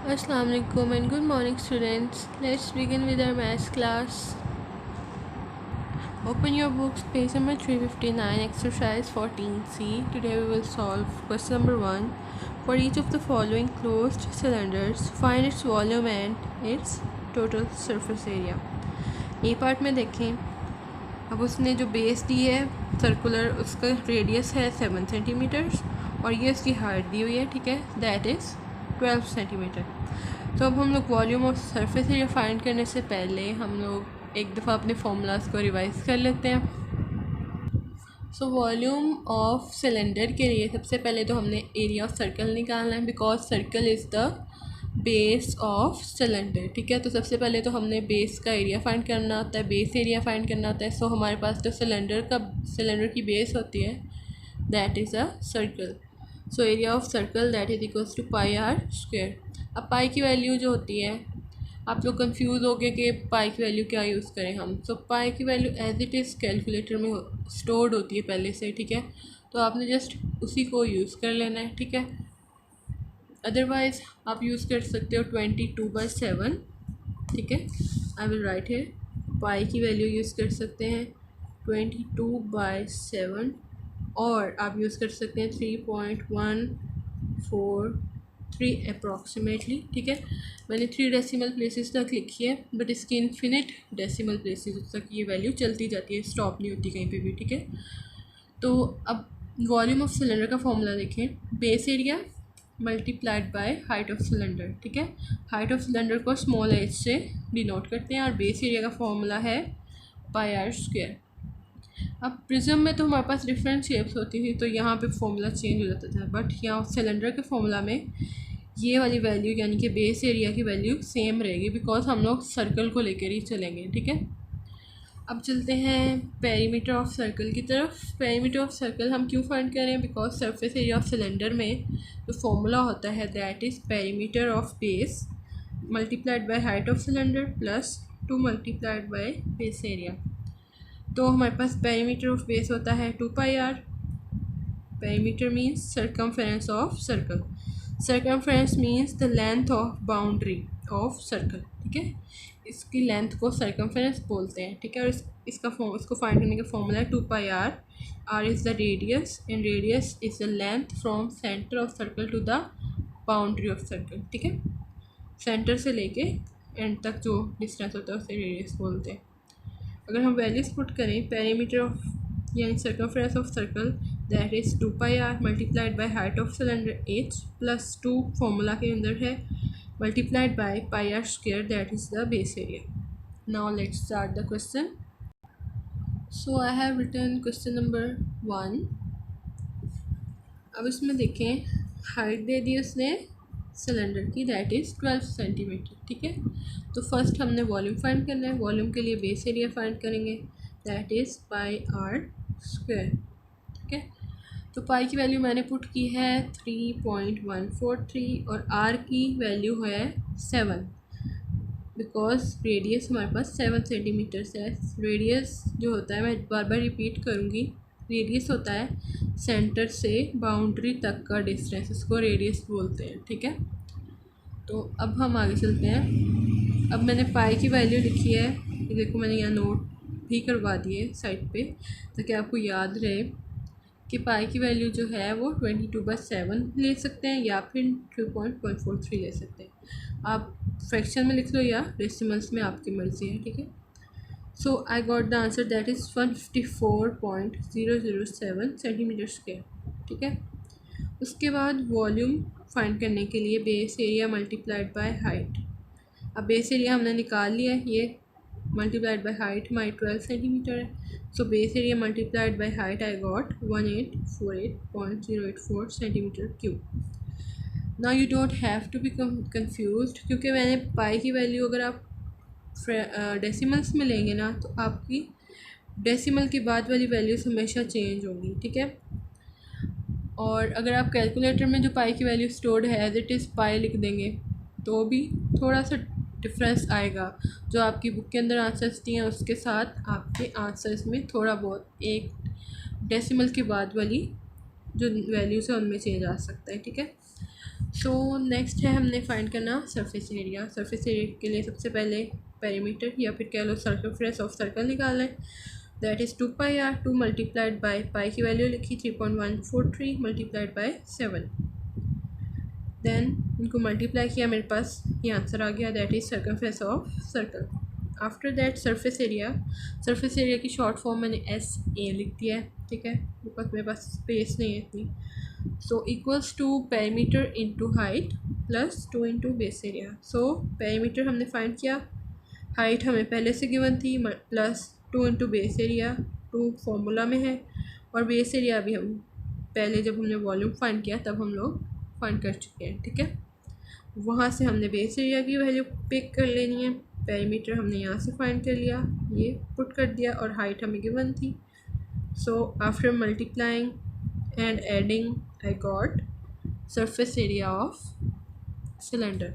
Assalamu alaikum and good morning students. Let's begin with our maths class. Open your books, page number 359, exercise 14C. Today we will solve question number 1. For each of the following closed cylinders, find its volume and its total surface area. ये part में देखें, अब उसने जो base दी है circular, उसका radius है 7 centimetres और ये उसकी हाइट दी हुई है, ठीक है, दैट इज़ 12 सेंटीमीटर। तो अब हम लोग volume of surface area find करने से पहले हम लोग एक दफ़ा अपने फॉर्मूलाज को रिवाइज कर लेते हैं। सो वॉल्यूम ऑफ सिलेंडर के लिए सबसे पहले तो हमने एरिया ऑफ सर्कल निकालना है, because circle is the base of cylinder, ठीक है। तो सबसे पहले तो हमने बेस का एरिया फाइंड करना होता है, बेस एरिया फाइंड करना होता है। सो हमारे पास जो सिलेंडर की बेस होती है that is a circle. So area of circle that is equals to pi r square. अब पाई की वैल्यू जो होती है, आप लोग कंफ्यूज हो गए कि पाई की वैल्यू क्या यूज़ करें हम। सो पाई की value as it is calculator में स्टोर्ड होती है पहले से, ठीक है। तो आपने जस्ट उसी को यूज़ कर लेना है, ठीक है। अदरवाइज़ आप यूज़ कर सकते हो 22/7, ठीक है। आई विल राइट है, पाई की वैल्यू यूज़ कर सकते हैं 22/7 और आप यूज़ कर सकते हैं 3.143 अप्रॉक्सीमेटली, ठीक है। मैंने 3 डेसिमल प्लेसेस तक लिखी है, बट इसकी इन्फिनिट डेसिमल प्लेसेस तक ये वैल्यू चलती जाती है, स्टॉप नहीं होती कहीं पे भी, ठीक है। तो अब वॉल्यूम ऑफ सिलेंडर का फॉर्मूला देखें, base area multiplied by height of cylinder, ठीक है। हाइट ऑफ सिलेंडर को स्मॉल एच से डिनोट करते हैं और बेस एरिया का फॉर्मूला है पाई आर स्क्वायर। अब प्रिज्म में तो हमारे पास डिफरेंट शेप्स होती थी, तो यहाँ पे फॉर्मूला चेंज हो जाता था, बट यहाँ सिलेंडर के फॉर्मूला में ये वाली वैल्यू यानी कि बेस एरिया की वैल्यू सेम रहेगी, बिकॉज हम लोग सर्कल को लेकर ही चलेंगे, ठीक है। अब चलते हैं पेरीमीटर ऑफ सर्कल की तरफ। पेरीमीटर ऑफ सर्कल हम क्यों फाइंड कर रहे हैं, because surface area of cylinder में जो फॉर्मूला होता है that is perimeter of base multiplied by height of cylinder plus 2 multiplied by base area. तो हमारे पास पेरीमीटर ऑफ बेस होता है 2πr। Perimeter means circumference of circle, circumference means the length of boundary of circle, ठीक है। इसकी length को circumference बोलते हैं, ठीक है। और इसको फाइंड करने का फॉर्मूला है 2πr। R is the radius and radius is the length from centre of circle to the boundary of circle, ठीक है। सेंटर से लेके एंड तक जो डिस्टेंस होता है उसे रेडियस बोलते हैं। अगर हम वैल्यूज पुट करें, पेरीमीटर ऑफ यानी circumference of circle that is 2πr multiplied by height of cylinder h plus 2 formula के अंदर है multiplied by pi r square that is the base area. Now let's start the question. So I have written question number 1। अब इसमें देखें, height दे दी उसने cylinder की that is 12 centimetre, ठीक है। तो फर्स्ट हमने वॉल्यूम फाइंड करना है। वॉल्यूम के लिए बेस एरिया फाइंड करेंगे that is pi r square, ठीक है। तो पाई की वैल्यू मैंने पुट की है 3.143 और आर की वैल्यू है 7, बिकॉज रेडियस हमारे पास 7 सेंटीमीटर है। रेडियस जो होता है, मैं बार बार रिपीट करूँगी, रेडियस होता है सेंटर से बाउंड्री तक का डिस्टेंस, इसको रेडियस बोलते हैं, ठीक है। तो अब हम आगे चलते हैं। अब मैंने पाई की वैल्यू लिखी है, देखो मैंने यहाँ नोट भी करवा दिए साइड पे ताकि आपको याद रहे कि पाई की वैल्यू जो है वो 22/7 ले सकते हैं या फिर 2.143 ले सकते हैं। आप फ्रैक्शन में लिख लो या डेसिमल्स में, आपकी मर्ज़ी है, ठीक है। So I got the answer that is 154.007 centimetre square, ठीक है। उसके बाद वॉल्यूम फाइंड करने के लिए base area multiplied by height. अब बेस एरिया हमने निकाल लिया है, ये मल्टीप्लाइड बाय हाइट हमारी 12 सेंटीमीटर है। So base area multiplied by height I got 1848.084 centimetre cube. Now you don't have to be confused, क्योंकि मैंने पाई की वैल्यू अगर आप डेसिमल्स में लेंगे ना तो आपकी डेसिमल के बाद वाली वैल्यूज़ हमेशा चेंज होंगी, ठीक है। और अगर आप कैलकुलेटर में जो पाई की वैल्यू स्टोर्ड है एज इट इज़ पाई लिख देंगे तो भी थोड़ा सा डिफरेंस आएगा। जो आपकी बुक के अंदर आंसर्स दिए हैं उसके साथ आपके आंसर्स में थोड़ा बहुत एक डेसिमल के बाद वाली जो वैल्यूज़ है उनमें चेंज आ सकता है, ठीक है। सो नेक्स्ट है हमने फाइंड करना सरफेस एरिया। सरफेस एरिया के लिए सबसे पहले पेरीमीटर या फिर कह लो सर्कमफ्रेंस ऑफ सर्कल निकालना है। That is 2πr, 2 multiplied by pi की वैल्यू लिखी 3.143 मल्टीप्लाइड बाई 7। देन इनको मल्टीप्लाई किया, मेरे पास ये आंसर आ गया, that is circumference of circle. After that surface area की शॉर्ट फॉर्म मैंने SA लिख दिया है, ठीक है, बिकॉज मेरे पास स्पेस नहीं है इतनी। So equals to perimeter into height plus 2 into base area. So perimeter हमने फाइंड किया, हाइट हमें पहले से गिवन थी, plus 2 into base area, 2 formula में है, और बेस एरिया भी हम पहले जब हमने वॉल्यूम फाइंड किया तब हम लोग फाइंड कर चुके हैं, ठीक है। वहाँ से हमने बेस एरिया की वैल्यू पिक कर लेनी है, पेरीमीटर हमने यहाँ से फाइंड कर लिया, ये पुट कर दिया, और हाइट हमें गिवन थी। So after multiplying and adding I got surface area of cylinder।